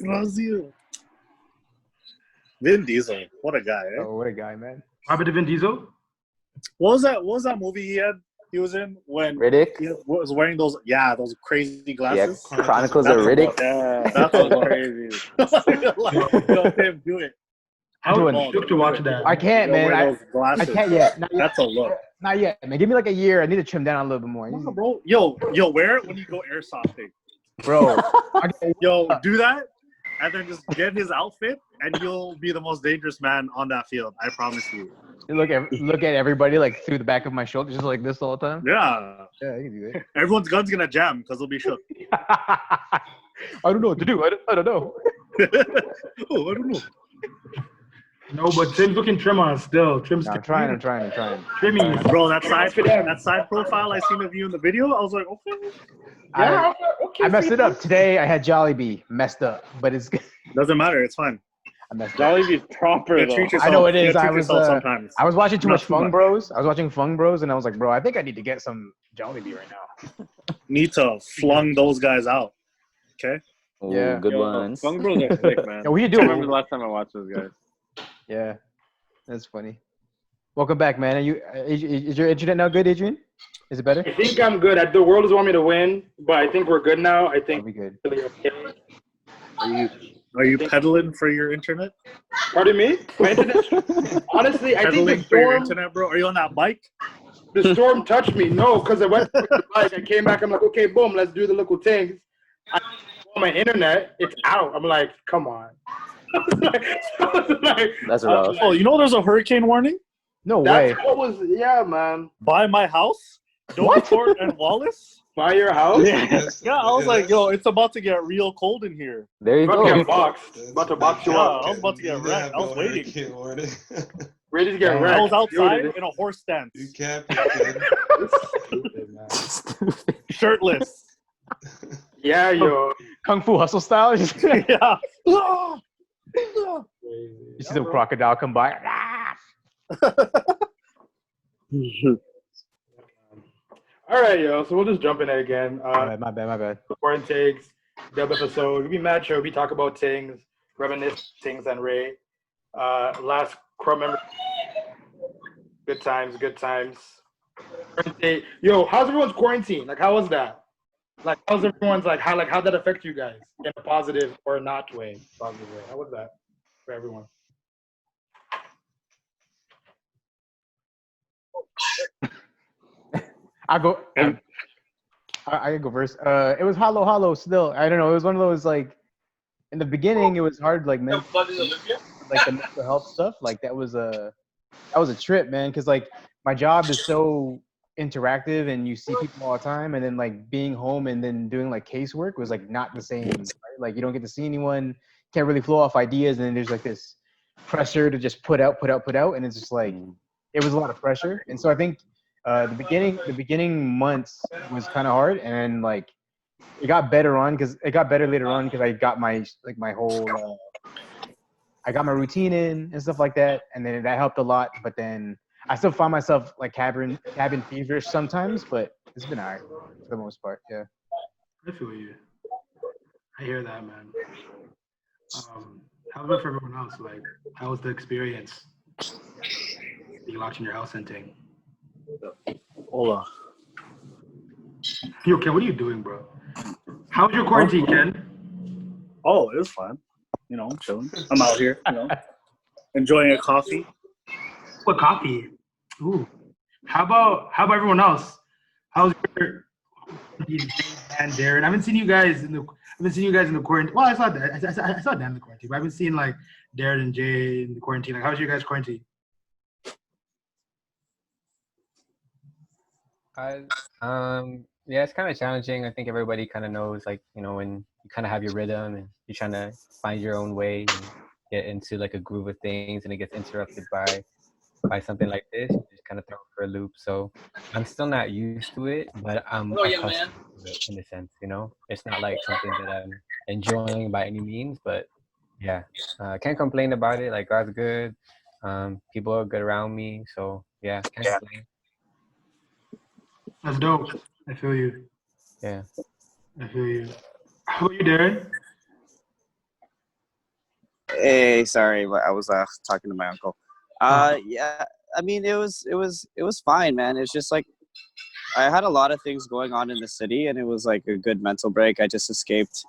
Brazil. Vin Diesel, what a guy, eh? Oh, what a guy, man. Robert Vin Diesel? What was that movie he was in when Riddick? he was wearing those crazy Yeah, glasses? Chronicles of That's a Riddick. look. Yeah, That's a look. crazy. Yo, Tim, do it. I was doing- shook to watch that. I can't, Don't man. wear those I glasses. can't yet. Not yet. That's a look. Not yet, man. Give me like a year. I need to trim down a little bit more. Nah, bro. Yo, wear it when you go airsofting. Bro, Yo, do that, and then just get his outfit, and you'll be the most dangerous man on that field. I promise you. look at everybody like through the back of my shoulder, just like this all the time. Yeah. Yeah, you can do that. Everyone's gun's gonna jam because they'll be shook. I don't know what to do. I don't know. Oh, I don't know. No, but Tim's looking trim on still. Trim's No, I'm trying. Trimmy. Bro, that side profile I seen of you in the video, I was like, okay. I messed it up today. I had Jollibee messed up, but it's Doesn't matter. It's fine. I messed up. Jollibee's proper You though. treat yourself. I know it You is. treat I was yourself sometimes. I was watching too Not much too Fung much. Bros. I was watching Fung Bros, and I was like, bro, I think I need to get some Jollibee right now. Need to flung those guys out. Okay. Ooh, Yeah. good ones. Fung Bros are sick, man. Yeah, what you I doing? remember the last time I watched those guys. Yeah, that's funny. Welcome back, man. Is your internet now good, Adrian? Is it better? I think I'm good. The world doesn't want me to win, but I think we're good now. I That'll think be good. really okay. Are you peddling for your internet? Pardon me? My internet, honestly, I think Peddling the for your storm, internet, bro? Are you on that bike? the storm touched me. No, because I went to the bike. I came back. I'm like, okay, boom, let's do the little things. I on my internet, it's out. I'm like, come on. That's rough. Oh, you know there's a hurricane warning No way. That's what was, yeah, man. by my house, Dovercourt and Wallace. Buy your house? Yeah, I was like, yo, it's about to get real cold in here. There you About to go. get boxed. About to box you Yeah, up. I was about to get wrecked. I was waiting. Ready to get Yeah. wrecked. I was outside Dude, in a horse stance, You can't be kidding. shirtless. Yeah, yo. Kung Fu Hustle style. You see Yeah. some crocodile come by. All right, yo. So we'll just jump in there again. My bad. Quarantakes, dub episode. We match her. We talk about things, reminisce things, and Ray. Last crowd member. Good times. Yo, how's everyone's quarantine? Like, how was that? Like, how's everyone's how did that affect you guys in a positive or not way? Positive way. How was that for everyone? I can go first. It was hollow still. I don't know. It was one of those like in the beginning it was hard like the mental health stuff. Like that was a trip, man, because like my job is so interactive and you see people all the time, and then like being home and then doing like casework was like not the same. Right? Like you don't get to see anyone, can't really flow off ideas, and then there's like this pressure to just put out, and it's just like it was a lot of pressure. And so I think the beginning months was kind of hard, and then like it got better later on because I got my whole I got my routine in and stuff like that, and then that helped a lot. But then I still find myself like cabin feverish sometimes, but it's been alright for the most part. Yeah. I feel you. I hear that, man. How about for everyone else? Like, how was the experience being locked in your house and thing? Hold on. Yo, Ken, what are you doing, bro? How was your quarantine, Ken? Oh, it was fun. You know, I'm chilling. I'm out here, enjoying a coffee. What coffee? Ooh. How about everyone else? How's your and Darren? I haven't seen you guys in the quarantine. Well, I saw that. I saw Dan in the quarantine, but I haven't seen like Darren and Jay in the quarantine. Like, how's your guys' quarantine? Yeah, it's kind of challenging. I think everybody kind of knows, like, when you kind of have your rhythm and you're trying to find your own way and get into like a groove of things, and it gets interrupted by something like this, you just kind of throw it for a loop. So I'm still not used to it, but I'm accustomed to it in a sense. It's not like something that I'm enjoying by any means, but yeah, can't complain about it. Like, God's good. People are good around me, so yeah, can't complain. That's dope. I feel you. Yeah. I feel you. How about you, Darren? Hey, sorry, but I was talking to my uncle. Yeah, I mean, it was fine, man. It's just like I had a lot of things going on in the city, and it was like a good mental break. I just escaped,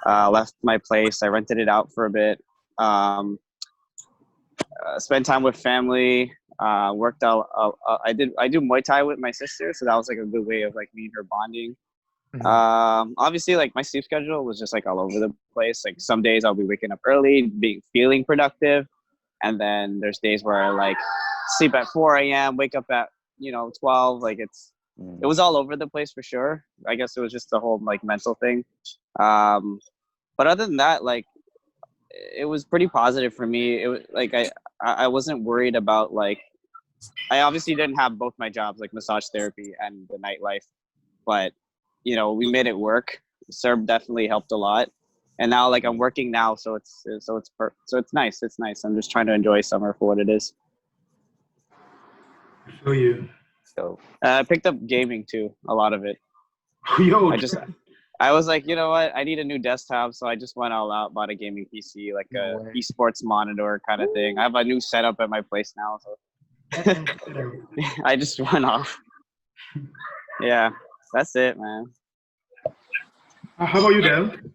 left my place. I rented it out for a bit. Um, spent time with family. Worked out. I do Muay Thai with my sister, so that was like a good way of like me and her bonding. Obviously, like my sleep schedule was just like all over the place. Like some days I'll be waking up early, feeling productive, and then there's days where I like sleep at 4 a.m., wake up at 12. Like it was all over the place for sure. I guess it was just the whole like mental thing. But other than that, like it was pretty positive for me. It was like I wasn't worried about like I obviously didn't have both my jobs like massage therapy and the nightlife, but we made it work. Serb definitely helped a lot, and now like I'm working now, so it's nice. It's nice. I'm just trying to enjoy summer for what it is. I feel you. So I picked up gaming too, a lot of it. Yo, I was like, you know what? I need a new desktop, so I just went all out, bought a gaming PC, like No a way. esports monitor kind of thing. I have a new setup at my place now, so I just went off. Yeah, that's it, man. how about you, Dan?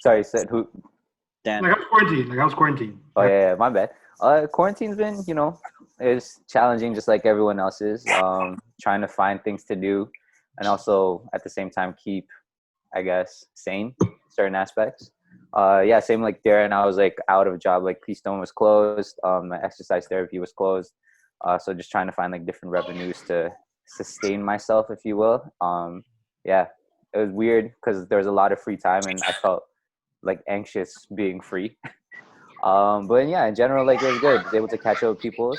sorry, said who? Dan. Like how's quarantine? Oh yeah, my bad. Quarantine's been, it's challenging just like everyone else's. Trying to find things to do, and also at the same time keep, I guess, sane in certain aspects. Yeah, same like Darren. I was like out of a job. Like Keystone was closed. My exercise therapy was closed. So just trying to find like different revenues to sustain myself, if you will. Yeah, it was weird because there was a lot of free time, and I felt like anxious being free. But yeah, in general, like it was good. I was able to catch up with people,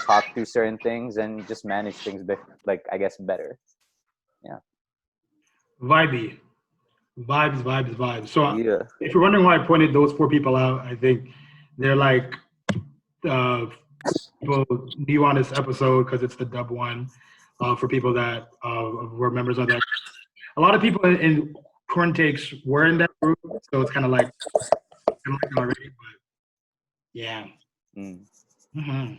talk through certain things, and just manage things like I guess better. Yeah. Vibey. Vibes. So Yeah. if you're wondering why I pointed those 4 people out, I think they're like people new on this episode because it's the dub one. For people that were members of that, a lot of people in Quarantakes were in that group, so it's kind of like already. But yeah. Mm-hmm.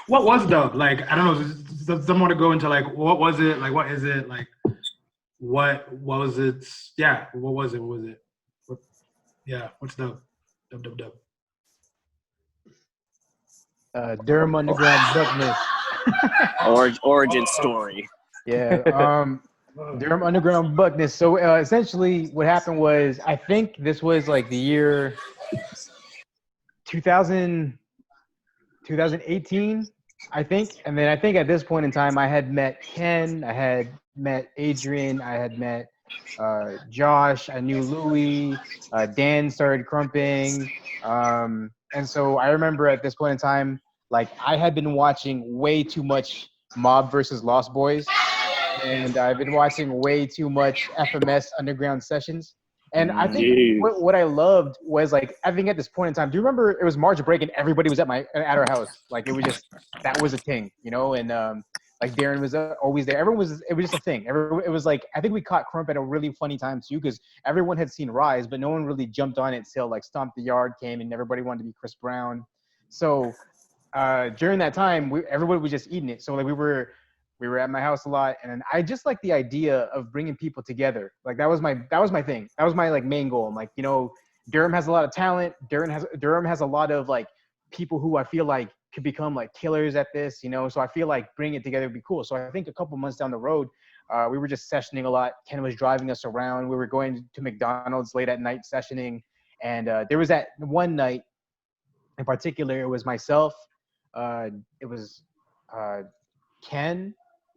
What was dub? Like I don't know. Does someone want to go into like what was it? Like what is it? Like what was it? Yeah. What was it? Yeah. What's dub? Dub. Durham Underground Buckness. Origin story. Yeah. Durham Underground Buckness. So essentially what happened was, I think this was like the year 2018, I think. And then I think at this point in time, I had met Ken, I had met Adrian, I had met Josh, I knew Louis, Dan started crumping. And so I remember at this point in time, like I had been watching way too much Mob versus Lost Boys. And I've been watching way too much FMS Underground Sessions. And I think what I loved was like, I think at this point in time, do you remember it was March break and everybody was at our house? Like it was just, that was a thing, and like Darren was always there. It was just a thing. It was like, I think we caught Crump at a really funny time too, because everyone had seen Rise, but no one really jumped on it till like Stomp the Yard came and everybody wanted to be Chris Brown. So during that time, everybody was just eating it. So like we were at my house a lot, and I just like the idea of bringing people together. Like that was my thing. That was my like main goal. I'm like, Durham has a lot of talent. Durham has a lot of like people who I feel like could become like killers at this, So I feel like bringing it together would be cool. So I think a couple months down the road, we were just sessioning a lot. Ken was driving us around. We were going to McDonald's late at night sessioning, and there was that one night in particular. It was myself. It was Ken,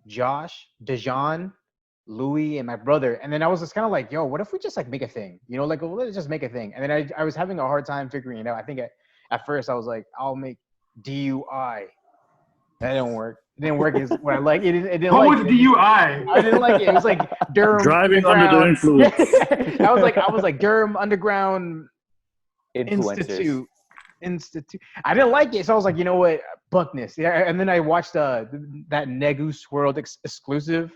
Josh, Dejan, Louis, and my brother. And then I was just kind of like, yo, what if we just like make a thing? Like, well, let's just make a thing. And then I was having a hard time figuring it out. I think at first I was like, I'll make DUI. That didn't work. It didn't work as what I like. It didn't What like was it. DUI? I didn't like it. It was like Durham Driving under the Underground. influence. I was like Durham Underground Influencers. Institute. I didn't like it, so I was like, you know what, Buckness. Yeah, and then I watched that Negus World exclusive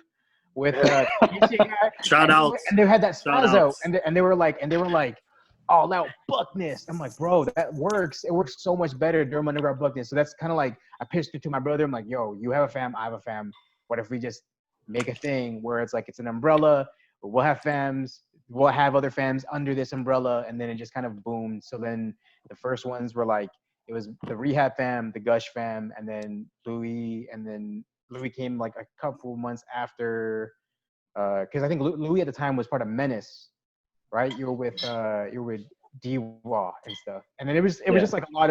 with Asian guy. Shout out. And they had that Shout spazzo, outs. and they were like all out buckness. I'm like, bro, that works. It works so much better during underground buckness. So that's kind of like I pitched it to my brother. I'm like, yo, you have a fam, I have a fam. What if we just make a thing where it's like it's an umbrella, but we'll have fams, we'll have other fams under this umbrella, and then it just kind of boomed. So then the first ones were like it was the Rehab fam, the Gush fam, and then Louis came like a couple months after, because I think Louis at the time was part of Menace, right? You were with D-Raw and stuff, and then it was just like a lot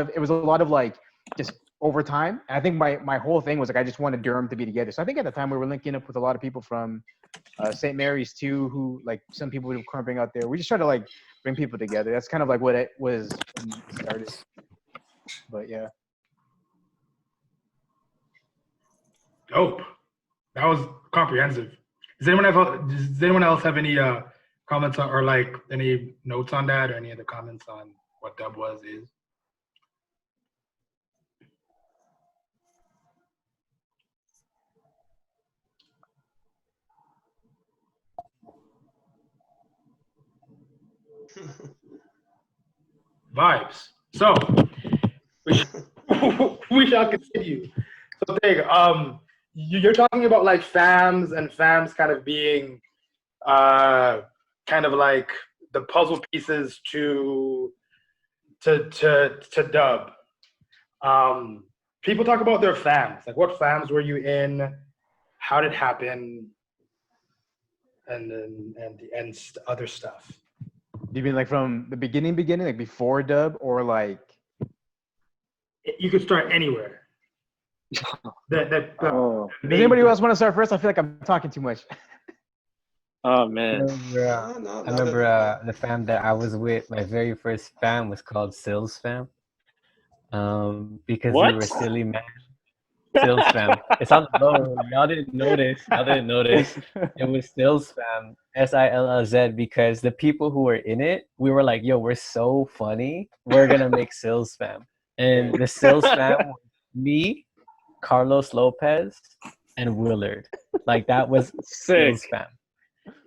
of like just over time. And I think my whole thing was like I just wanted Durham to be together. So I think at the time we were linking up with a lot of people from St. Mary's too, who like some people were crumping out there. We just try to like bring people together. That's kind of like what it was when it started. But yeah. Dope. That was comprehensive. Does anyone else have any comments or like any notes on that, or any other comments on what Dub is? Vibes. So we shall continue. So Tig, you're talking about like fams and fams kind of being kind of like the puzzle pieces to Dub. People talk about their fams. Like, what fams were you in? How did it happen? And other stuff. You mean like from the beginning, like before Dub, or like? You could start anywhere. Does anybody else want to start first? I feel like I'm talking too much. Oh man. I remember the fam that I was with. My very first fam was called Sills fam. Because we were silly man. Sills fam. It's on the logo. Y'all didn't notice. It was Sills fam. SILLZ, because the people who were in it, we were like, yo, we're so funny. We're gonna make Sills fam. And the Sills fam was me, Carlos Lopez, and Willard. Like, that was Sills fam.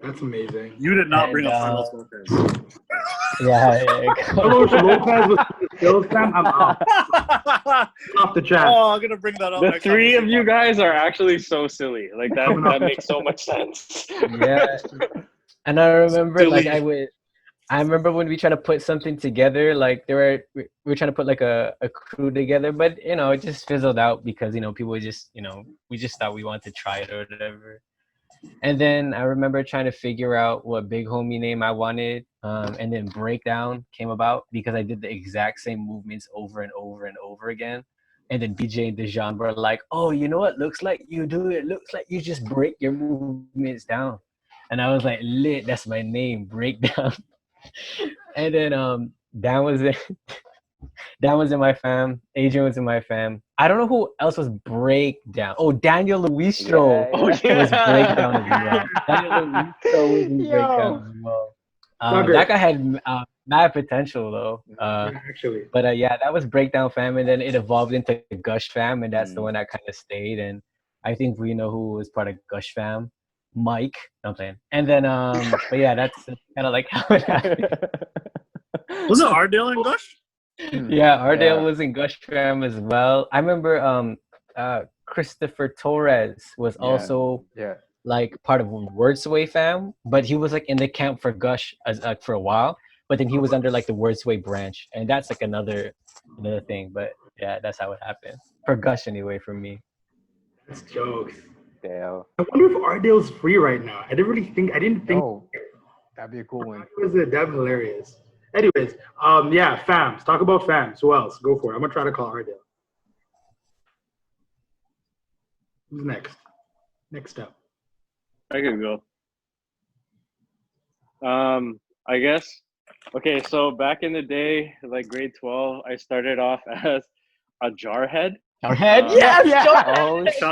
That's amazing. You did not bring up Carlos Lopez. Yeah. Carlos Lopez was Sills fam. I'm off the chat. Oh, I'm gonna bring that up. The three of you guys are actually so silly. Like that makes so much sense. Yeah. And I remember I remember when we tried to put something together, like we were trying to put like a crew together, but it just fizzled out because people were just we just thought we wanted to try it or whatever. And then I remember trying to figure out what big homie name I wanted, and then Breakdown came about because I did the exact same movements over and over and over again. And then BJ and Dejan were like, "Oh, you know what? Looks like you do it. Looks like you just break your movements down." And I was like, "Lit, that's my name, Breakdown." And then Dan was in my fam. Adrian was in my fam. I don't know who else was Breakdown. Oh, Daniel Luistro was Breakdown as well. Daniel Luistro was in Breakdown as well. That guy had mad potential though. Actually. But yeah, that was Breakdown fam, and then it evolved into Gush fam, and that's the one that kind of stayed. And I think we know who was part of Gush fam. Mike, I'm playing. And then but yeah, that's kind of like how it happened. Was it Ardale and Gush? Yeah, Ardale was in Gush fam as well. I remember Christopher Torres was also like part of Wordsway fam, but he was like in the camp for Gush as for a while. But then he was under like the Wordsway branch, and that's like another thing. But yeah, that's how it happened for Gush anyway. For me, that's jokes. Damn. I wonder if Ardale's free right now. I didn't think. Oh, that'd be a cool one. That'd be hilarious. Anyways, yeah, fams. Talk about fams. Who else? Go for it. I'm gonna try to call Ardale. Who's next? Next up. I could go. I guess. Okay, so back in the day, like grade 12, I started off as a jarhead. Jarhead? Yes! Oh, shut